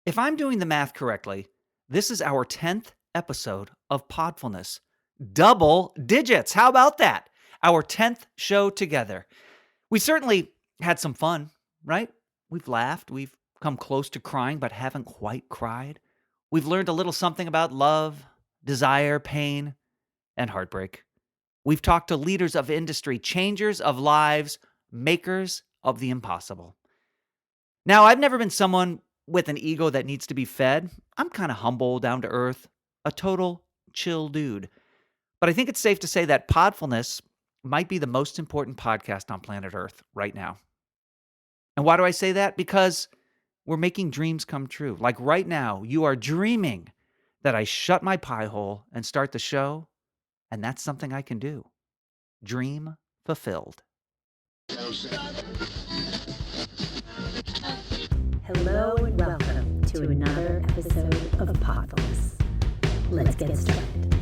If I'm doing the math correctly, this is our 10th episode of Podfulness. Double digits. How about that? Our 10th show together. We certainly had some fun, right? We've laughed. We've come close to crying, but haven't quite cried. We've learned a little something about love, desire, pain, and heartbreak. We've talked to leaders of industry, changers of lives, makers of the impossible. Now, I've never been someone with an ego that needs to be fed. I'm kind of humble, down to earth, a total chill dude. But I think it's safe to say that Podfulness might be the most important podcast on planet Earth right now. And why do I say that? Because we're making dreams come true. Like right now, you are dreaming that I shut my pie hole and start the show, and that's something I can do. Dream fulfilled. Hello and welcome to another episode of Podfulness. Let's get started.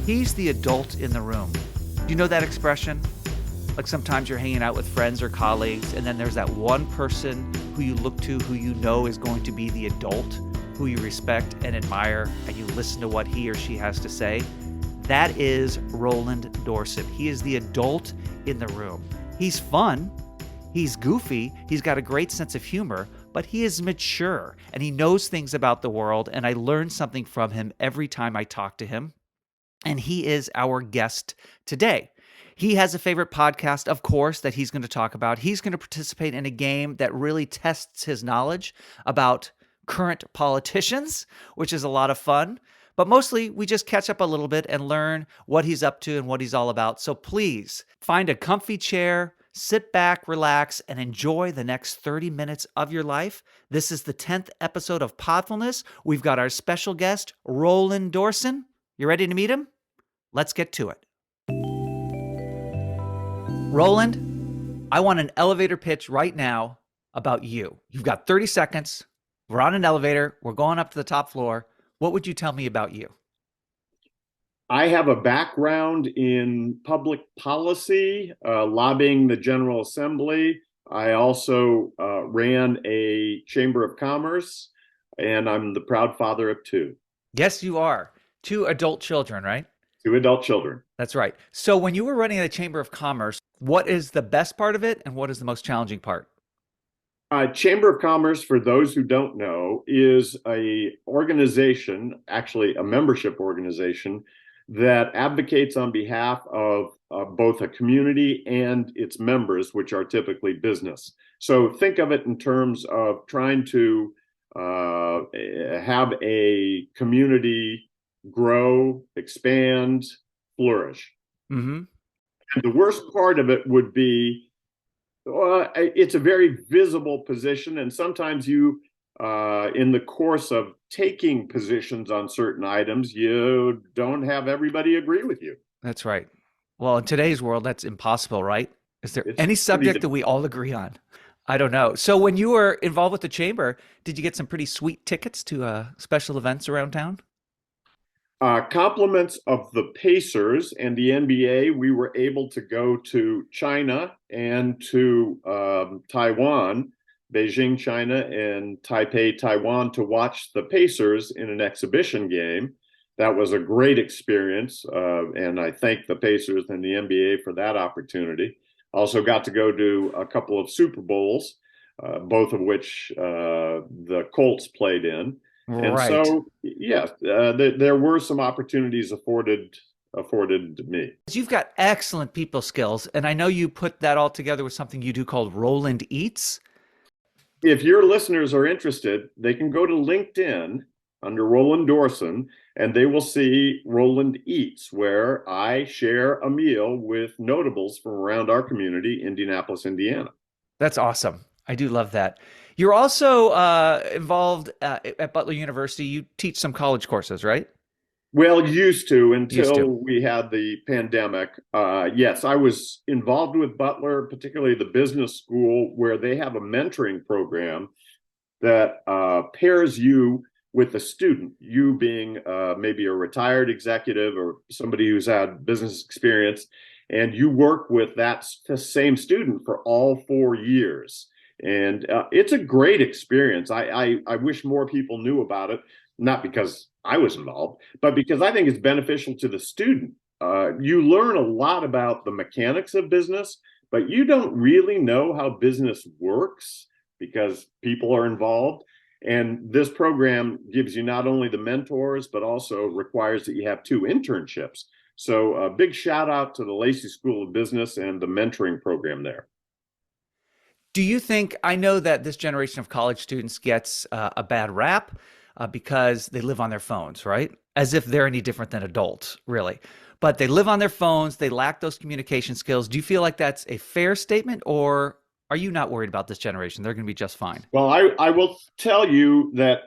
He's the adult in the room. Do you know that expression? Like sometimes you're hanging out with friends or colleagues, and then there's that one person who you look to who you know is going to be the adult, who you respect and admire, and you listen to what he or she has to say. That is Roland Dorson. He is the adult in the room. He's fun. He's goofy. He's got a great sense of humor, but he is mature and he knows things about the world. And I learn something from him every time I talk to him. And he is our guest today. He has a favorite podcast, of course, that he's going to talk about. He's going to participate in a game that really tests his knowledge about current politicians, which is a lot of fun. But mostly, we just catch up a little bit and learn what he's up to and what he's all about. So please find a comfy chair, sit back, relax, and enjoy the next 30 minutes of your life. This is the 10th episode of Podfulness. We've got our special guest, Roland Dorson. You ready to meet him? Let's get to it. Roland, I want an elevator pitch right now about you. You've got 30 seconds. We're on an elevator. We're going up to the top floor. What would you tell me about you? I have a background in public policy, lobbying the General Assembly. I also ran a Chamber of Commerce, and I'm the proud father of two. Yes, you are. Two adult children, right? Two adult children. That's right. So when you were running the Chamber of Commerce, what is the best part of it and what is the most challenging part? Chamber of Commerce, for those who don't know, is a organization, actually a membership organization, that advocates on behalf of both a community and its members, which are typically business. So think of it in terms of trying to have a community grow, expand, flourish. Mm-hmm. And the worst part of it would be it's a very visible position, and sometimes you, in the course of taking positions on certain items, you don't have everybody agree with you. That's right. Well, in today's world, that's impossible, right? Is there It's any subject pretty- that we all agree on? I don't know. So when you were involved with the chamber, did you get some pretty sweet tickets to special events around town? Compliments of the Pacers and the NBA, we were able to go to China and to Taiwan, Beijing, China, and Taipei, Taiwan, to watch the Pacers in an exhibition game. That was a great experience, and I thank the Pacers and the NBA for that opportunity. Also got to go to a couple of Super Bowls, both of which the Colts played in. And Right. so, yes, there were some opportunities afforded me. You've got excellent people skills, and I know you put that all together with something you do called Roland Eats. If your listeners are interested, they can go to LinkedIn under Roland Dorson, and they will see Roland Eats, where I share a meal with notables from around our community, Indianapolis, Indiana. That's awesome. I do love that. You're also involved at Butler University. You teach some college courses, right? Well, used to until Used to. we had the pandemic. Yes, I was involved with Butler, particularly the business school, where they have a mentoring program that pairs you with a student, you being maybe a retired executive or somebody who's had business experience, and you work with that the same student for all 4 years. And it's a great experience. I wish more people knew about it, not because I was involved, but because I think it's beneficial to the student. You learn a lot about the mechanics of business, but you don't really know how business works because people are involved. And this program gives you not only the mentors, but also requires that you have 2 internships. So a big shout out to the Lacey School of Business and the mentoring program there. Do you think, I know that this generation of college students gets a bad rap because they live on their phones, right? As if they're any different than adults, really. But they live on their phones, they lack those communication skills. Do you feel like that's a fair statement, or are you not worried about this generation? They're going to be just fine. Well, I will tell you that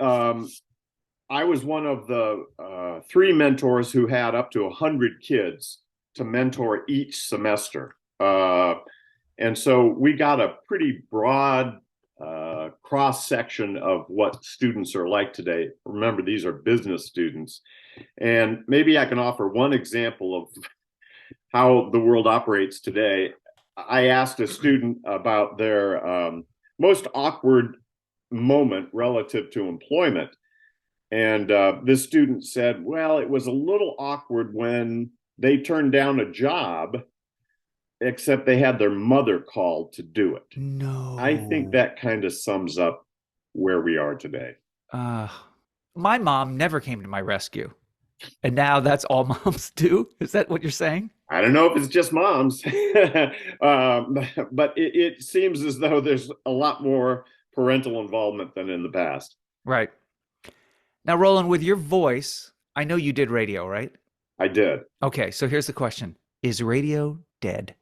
I was one of the 3 mentors who had up to 100 kids to mentor each semester. And so we got a pretty broad cross section of what students are like today. Remember, these are business students. And maybe I can offer one example of how the world operates today. I asked a student about their most awkward moment relative to employment. And this student said, well, it was a little awkward when they turned down a job, except they had their mother called to do it. No. I think that kind of sums up where we are today. My mom never came to my rescue. And now that's all moms do? Is that what you're saying? I don't know if it's just moms, but it seems as though there's a lot more parental involvement than in the past. Right. Now, Roland, with your voice, I know you did radio, right? I did. Okay, so here's the question. Is radio dead?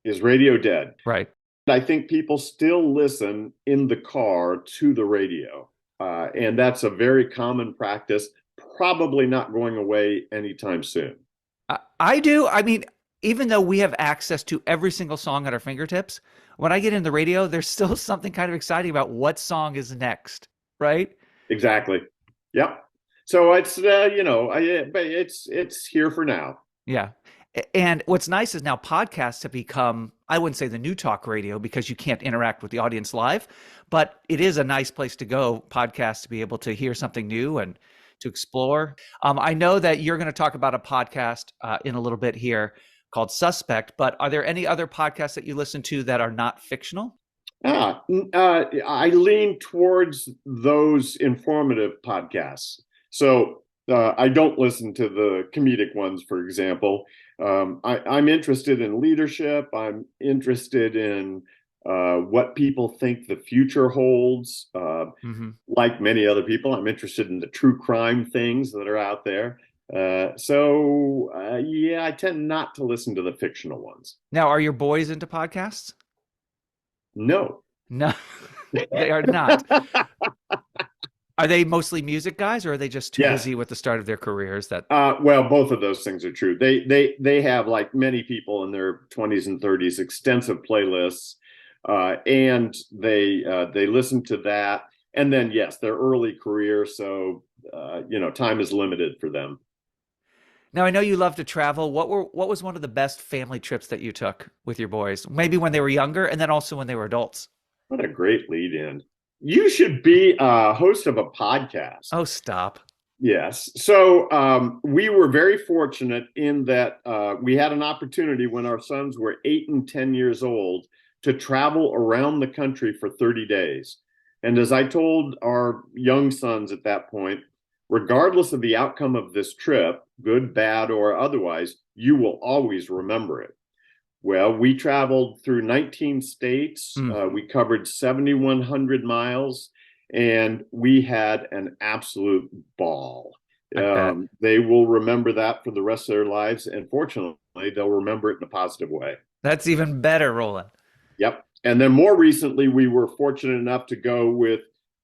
Is radio dead? Right. I think people still listen in the car to the radio. And that's a very common practice, probably not going away anytime soon. I do. I mean, even though we have access to every single song at our fingertips, when I get in the radio, there's still something kind of exciting about what song is next, right? Exactly. Yep. So it's, it's here for now. Yeah. And what's nice is now podcasts have become, I wouldn't say the new talk radio because you can't interact with the audience live, but it is a nice place to go, podcasts, to be able to hear something new and to explore. I know that you're going to talk about a podcast in a little bit here called Suspect, but are there any other podcasts that you listen to that are not fictional? I lean towards those informative podcasts. So I don't listen to the comedic ones, for example. I'm interested in leadership. I'm interested in what people think the future holds. Like many other people, I'm interested in the true crime things that are out there. Yeah, I tend not to listen to the fictional ones. Now, are your boys into podcasts? No. No, they are not. Are they mostly music guys, or are they just too busy with the start of their careers? That well, both of those things are true. They have, like many people in their 20s and 30s, extensive playlists, and they listen to that. And then, yes, their early career, so time is limited for them. Now, I know you love to travel. What was one of the best family trips that you took with your boys? Maybe when they were younger, and then also when they were adults. What a great lead in. You should be a host of a podcast. Oh, stop. Yes. So we were very fortunate in that we had an opportunity when our sons were 8 and 10 years old to travel around the country for 30 days. And as I told our young sons at that point, regardless of the outcome of this trip, good, bad, or otherwise, you will always remember it. Well, we traveled through 19 states. We covered 7,100 miles, and we had an absolute ball. They will remember that for the rest of their lives, and fortunately, they'll remember it in a positive way. That's even better, Roland. Yep. And then more recently, we were fortunate enough to go with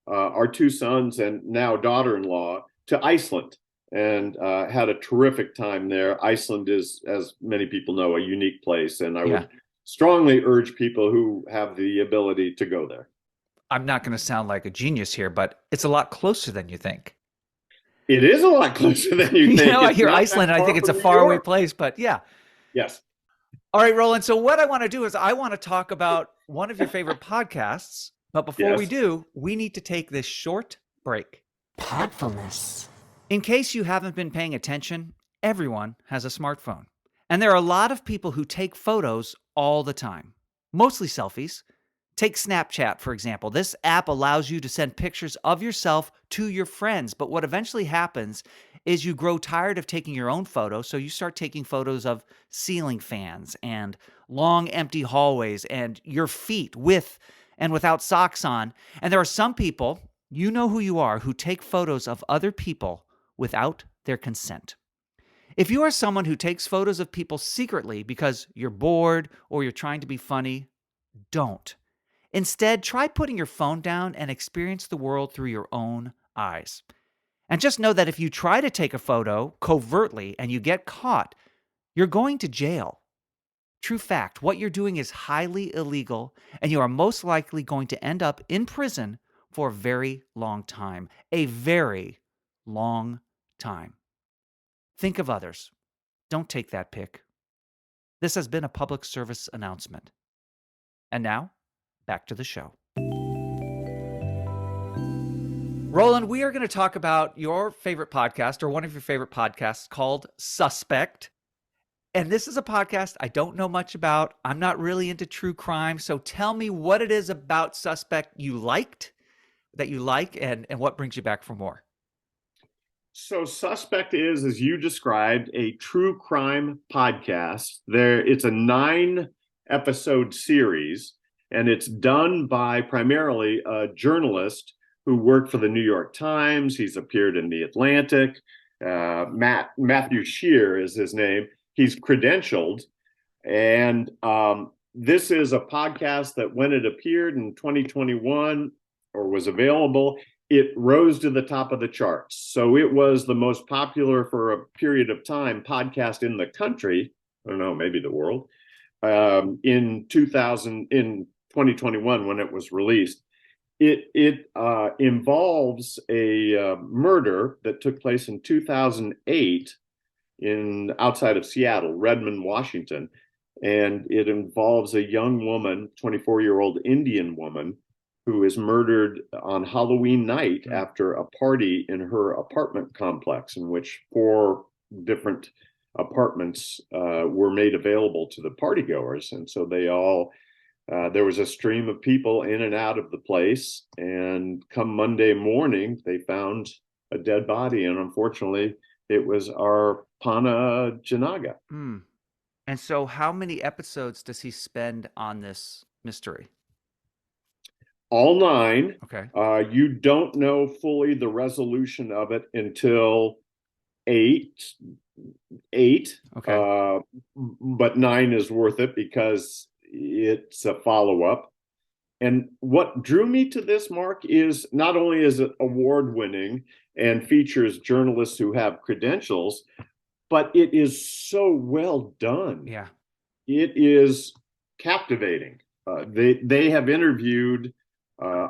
our 2 sons and now daughter-in-law to Iceland. And had a terrific time there. Iceland is, as many people know, a unique place. And I would strongly urge people who have the ability to go there. I'm not going to sound like a genius here, but it's a lot closer than you think. It is a lot closer than you think. I hear Iceland, and I think it's a faraway place, but yeah. Yes. All right, Roland. So what I want to do is I want to talk about one of your favorite podcasts. But before we Yes. do, we need to take this short break. Podfulness. In case you haven't been paying attention, everyone has a smartphone. And there are a lot of people who take photos all the time, mostly selfies. Take Snapchat, for example. This app allows you to send pictures of yourself to your friends. But what eventually happens is you grow tired of taking your own photos, so you start taking photos of ceiling fans and long empty hallways and your feet with and without socks on. And there are some people, you know who you are, who take photos of other people without their consent. If you are someone who takes photos of people secretly because you're bored or you're trying to be funny, don't. Instead, try putting your phone down and experience the world through your own eyes. And just know that if you try to take a photo covertly and you get caught, you're going to jail. True fact, what you're doing is highly illegal, and you are most likely going to end up in prison for a very long time. A very long time. Think of others. Don't take that pic. This has been a public service announcement. And now, back to the show. Roland, we are going to talk about your favorite podcast, or one of your favorite podcasts, called Suspect. And this is a podcast I don't know much about. I'm not really into true crime. So tell me what it is about Suspect you liked, that you like, and what brings you back for more. So Suspect is, as you described, a true crime podcast. It's a 9-episode series, and it's done by primarily a journalist who worked for the New York Times. He's appeared in The Atlantic. Matthew Shear is his name. He's credentialed. And this is a podcast that when it appeared in 2021 or was available, it rose to the top of the charts. So it was the most popular for a period of time podcast in the country. I don't know, maybe the world. In 2021 when it was released. It involves a murder that took place in 2008 outside of Seattle, Redmond, Washington. And it involves a young woman, 24-year-old Indian woman, who is murdered on Halloween night after a party in her apartment complex, in which 4 different apartments were made available to the partygoers. And so they all, there was a stream of people in and out of the place. And come Monday morning, they found a dead body. And unfortunately, it was our Pana Janaga. And so how many episodes does he spend on this mystery? All 9. Okay. You don't know fully the resolution of it until 8. Okay. But 9 is worth it because it's a follow-up. And what drew me to this, Mark, is not only is it award-winning and features journalists who have credentials, but it is so well done. Yeah. It is captivating. They have interviewed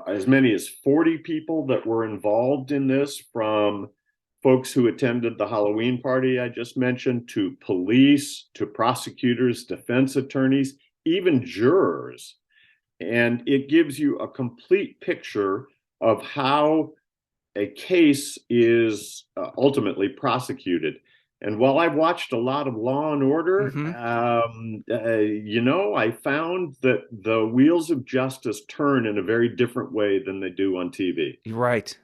as many as 40 people that were involved in this, from folks who attended the Halloween party I just mentioned, to police, to prosecutors, defense attorneys, even jurors. And it gives you a complete picture of how a case is ultimately prosecuted. And while I've watched a lot of Law and Order, I found that the wheels of justice turn in a very different way than they do on TV. Right.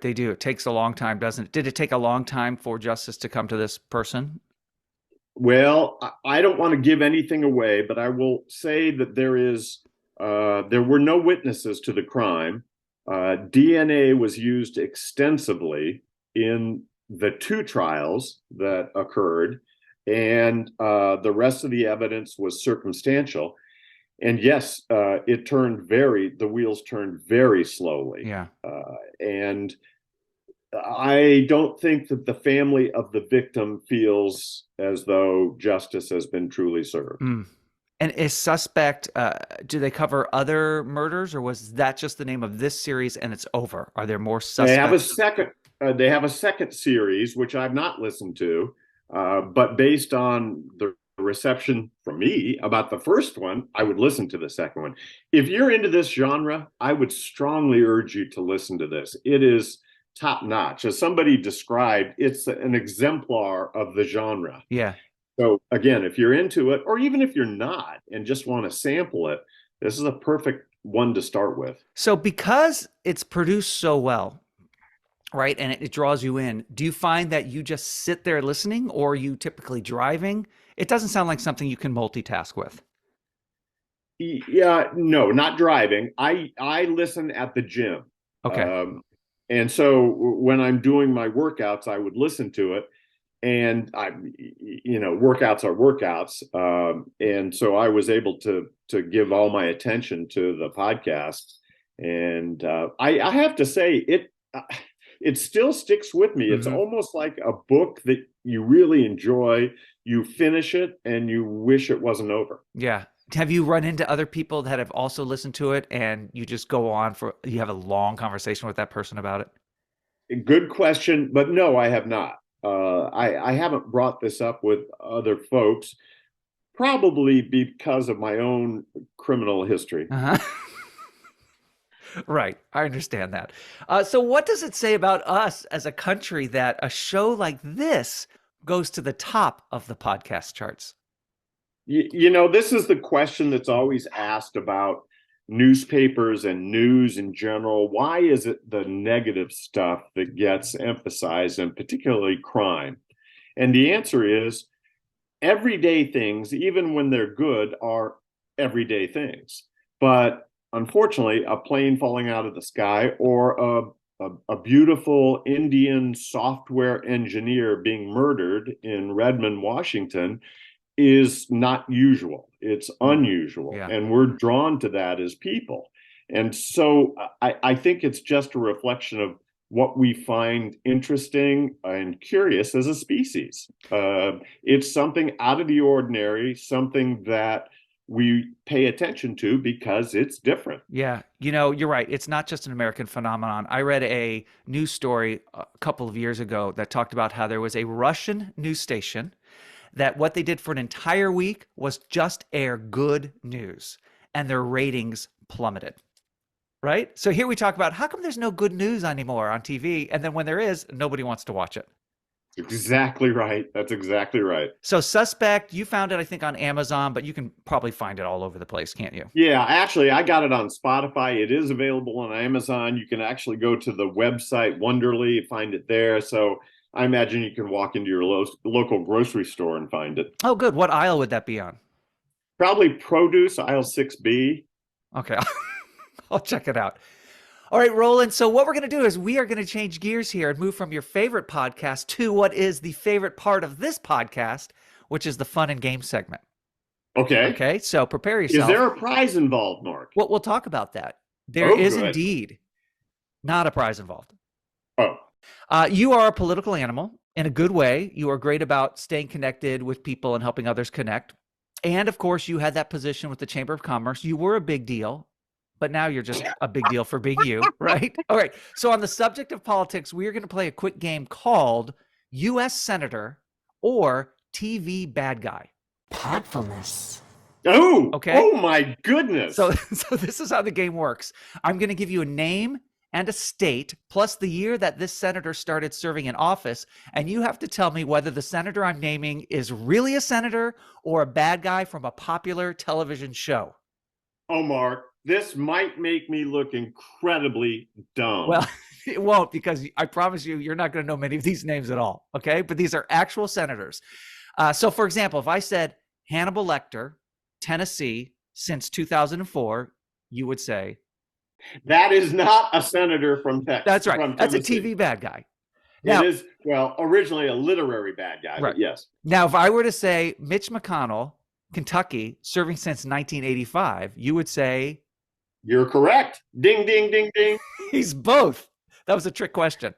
They do. It takes a long time, doesn't it? Did it take a long time for justice to come to this person? Well, I don't want to give anything away, but I will say that there were no witnesses to the crime. DNA was used extensively in the 2 trials that occurred, and the rest of the evidence was circumstantial. And yes, the wheels turned very slowly. Yeah. And I don't think that the family of the victim feels as though justice has been truly served. And is Suspect, do they cover other murders, or was that just the name of this series and it's over? Are there more Suspects? They have a second series, which I've not listened to, but based on the reception from me about the first one, I would listen to the second one. If you're into this genre, I would strongly urge you to listen to this. It is top notch. As somebody described, it's an exemplar of the genre. Yeah. So again, if you're into it, or even if you're not and just want to sample it, this is a perfect one to start with. So because it's produced so well, right, and it draws you in, do you find that you just sit there listening, or are you typically driving? It doesn't sound like something you can multitask with. Yeah, no, not driving. I listen at the gym. Okay. And so when I'm doing my workouts, I would listen to it. And workouts are workouts. And so I was able to give all my attention to the podcast. And I have to say, it still sticks with me. It's almost like a book that you really enjoy. You finish it and you wish it wasn't over. Yeah. Have you run into other people that have also listened to it and you just go on you have a long conversation with that person about it? Good question, but no, I have not. I haven't brought this up with other folks, probably because of my own criminal history. Uh-huh. Right. I understand that. So what does it say about us as a country that a show like this goes to the top of the podcast charts? This is the question that's always asked about newspapers and news in general. Why is it the negative stuff that gets emphasized, and particularly crime? And the answer is everyday things, even when they're good, are everyday things. But unfortunately, a plane falling out of the sky or a beautiful Indian software engineer being murdered in Redmond, Washington, is not usual. It's unusual. Yeah. And we're drawn to that as people. And so I think it's just a reflection of what we find interesting and curious as a species. It's something out of the ordinary, something that we pay attention to because it's different. Yeah. You're right. It's not just an American phenomenon. I read a news story a couple of years ago that talked about how there was a Russian news station that what they did for an entire week was just air good news, and their ratings plummeted. Right? So here we talk about how come there's no good news anymore on TV, and then when there is, nobody wants to watch it. Exactly right. That's exactly right. So Suspect, you found it, I think, on Amazon, but you can probably find it all over the place, can't you? Yeah, actually, I got it on Spotify. It is available on Amazon. You can actually go to the website Wonderly, find it there. So I imagine you can walk into your local grocery store and find it. Oh, good. What aisle would that be on? Probably produce, aisle 6B. Okay. I'll check it out. All right, Roland. So what we're going to do is we are going to change gears here and move from your favorite podcast to what is the favorite part of this podcast, which is the fun and game segment. Okay. Okay. So prepare yourself. Is there a prize involved, Mark? We'll talk about that. There is indeed not a prize involved. Oh. You are a political animal in a good way. You are great about staying connected with people and helping others connect. And of course, you had that position with the Chamber of Commerce. You were a big deal, but now you're just a big deal for being you, right? All right. So on the subject of politics, we are going to play a quick game called U.S. Senator or TV Bad Guy. Podfulness. Oh, okay. Oh my goodness. So this is how the game works. I'm going to give you a name and a state, plus the year that this senator started serving in office, and you have to tell me whether the senator I'm naming is really a senator or a bad guy from a popular television show. Oh, Mark, this might make me look incredibly dumb. Well, it won't, because I promise you, you're not going to know many of these names at all, okay? But these are actual senators. So, for example, if I said Hannibal Lecter, Tennessee, since 2004, you would say, that is not a senator from Texas. That's right. That's a TV bad guy. Now, it is, well, originally a literary bad guy, right. But yes. Now, if I were to say Mitch McConnell, Kentucky, serving since 1985, you would say? You're correct. Ding, ding, ding, ding. He's both. That was a trick question.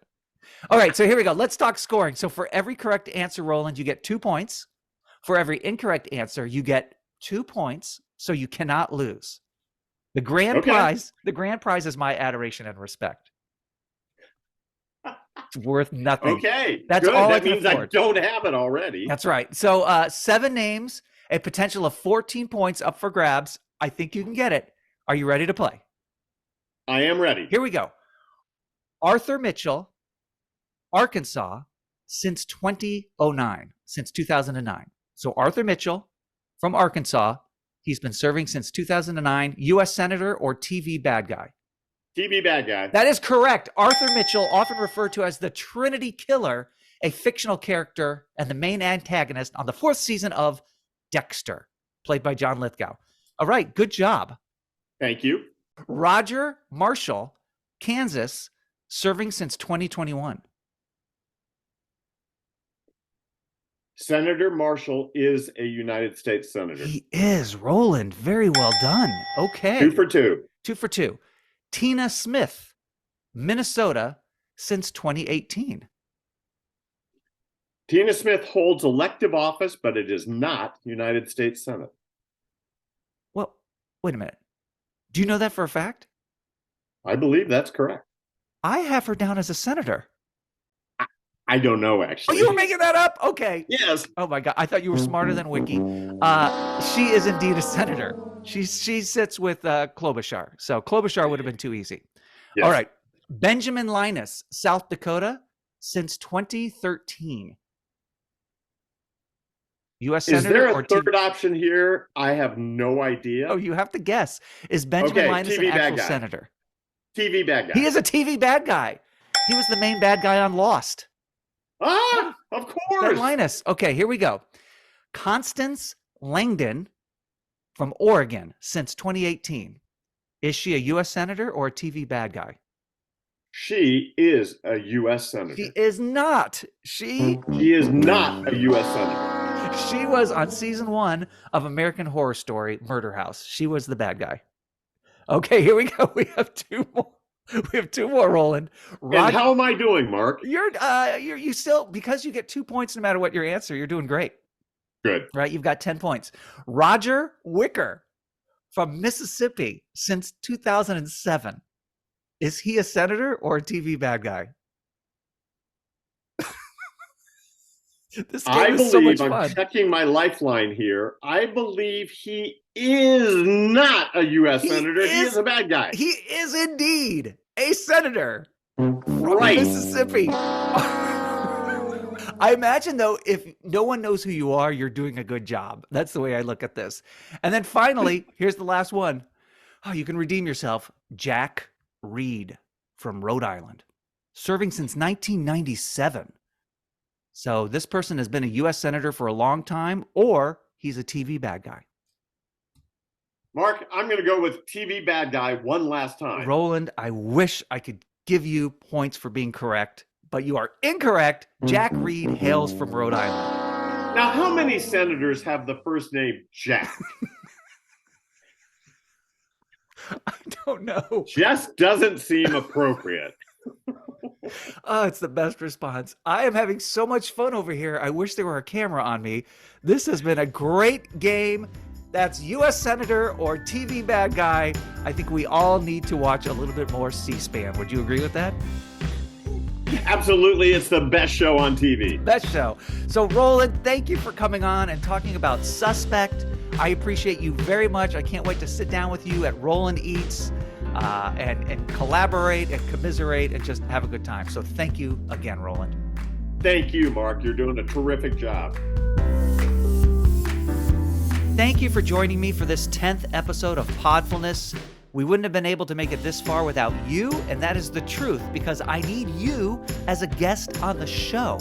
All right, so here we go. Let's talk scoring. So for every correct answer, Roland, you get 2 points. For every incorrect answer, you get 2 points, so you cannot lose. The grand prize is my adoration and respect. It's worth nothing. Okay. That's good. all that I can means afford. I don't have it already. That's right. So 7 names, A potential of 14 points up for grabs. I think you can get it. Are you ready to play? I am ready. Here we go. Arthur Mitchell, Arkansas, since 2009, since 2009. So Arthur Mitchell from Arkansas, he's been serving since 2009, U.S. Senator or TV bad guy? TV bad guy. That is correct. Arthur Mitchell, often referred to as the Trinity Killer, a fictional character and the main antagonist on the 4th season of Dexter, played by John Lithgow. All right, good job. Thank you. Roger Marshall, Kansas, serving since 2021. Senator Marshall is a United States Senator. He is. Roland, very well done. Okay. 2 for 2. 2 for 2. Tina Smith, Minnesota, since 2018. Tina Smith holds elective office, but it is not United States Senate. Well, wait a minute. Do you know that for a fact? I believe that's correct. I have her down as a senator. I don't know, Oh, actually. you were making that up? Okay. Yes. Oh my God. I thought you were smarter than Wiki. She is indeed a senator. She sits with Klobuchar. So Klobuchar would have been too easy. Yes. All right. Benjamin Linus, South Dakota, since 2013. U.S. Is Senator there a or third option here? I have no idea. Oh, you have to guess. Is Benjamin Linus TV an bad actual guy. senator? TV bad guy. He is a TV bad guy. He was the main bad guy on Lost. Ah, of Ben course. Linus. Okay, here we go. Constance Langdon from Oregon since 2018. Is she a U.S. senator or a TV bad guy? She is a U.S. Senator. She is not. She is not a U.S. Senator. She was on season 1 of American Horror Story Murder House. She was the bad guy. Okay, here we go. We have 2 more. We have 2 more, Roland. And how am I doing, Mark? You still, because you get 2 points no matter what your answer, you're doing great. Good. Right? You've got 10 points. Roger Wicker from Mississippi since 2007. Is he a senator or a TV bad guy? This game I is so much believe, I'm fun. checking my lifeline here. I believe he is not a U.S. Senator. He is a bad guy. He is indeed a senator from Right. Mississippi. I imagine, though, if no one knows who you are, you're doing a good job. That's the way I look at this. And then finally, here's the last one. Oh, you can redeem yourself. Jack Reed from Rhode Island, serving since 1997. So this person has been a U.S. senator for a long time, or he's a TV bad guy. Mark, I'm going to go with TV bad guy one last time. Roland, I wish I could give you points for being correct, but you are incorrect. Jack Reed hails from Rhode Island. Now, how many senators have the first name Jack? I don't know. Just doesn't seem appropriate. Oh, it's the best response. I am having so much fun over here. I wish there were a camera on me. This has been a great game. That's U.S. Senator or TV bad guy. I think we all need to watch a little bit more C-SPAN. Would you agree with that? Absolutely. It's the best show on TV. Best show. So, Roland, thank you for coming on and talking about Suspect. I appreciate you very much. I can't wait to sit down with you at Roland Eats and collaborate and commiserate and just have a good time. So thank you again, Roland. Thank you, Mark. You're doing a terrific job. Thank you for joining me for this 10th episode of Podfulness. We wouldn't have been able to make it this far without you, and that is the truth, because I need you as a guest on the show.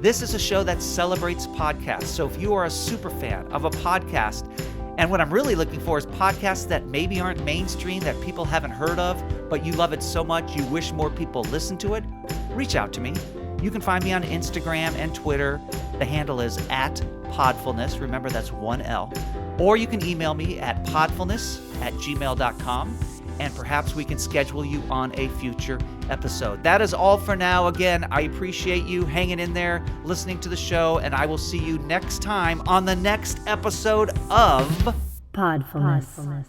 This is a show that celebrates podcasts. So if you are a super fan of a podcast, and what I'm really looking for is podcasts that maybe aren't mainstream, that people haven't heard of, but you love it so much you wish more people listen to it, reach out to me. You can find me on Instagram and Twitter. The handle is @Podfulness. Remember, that's 1 L. Or you can email me at podfulness@gmail.com, and perhaps we can schedule you on a future episode. That is all for now. Again, I appreciate you hanging in there, listening to the show, and I will see you next time on the next episode of Podfulness.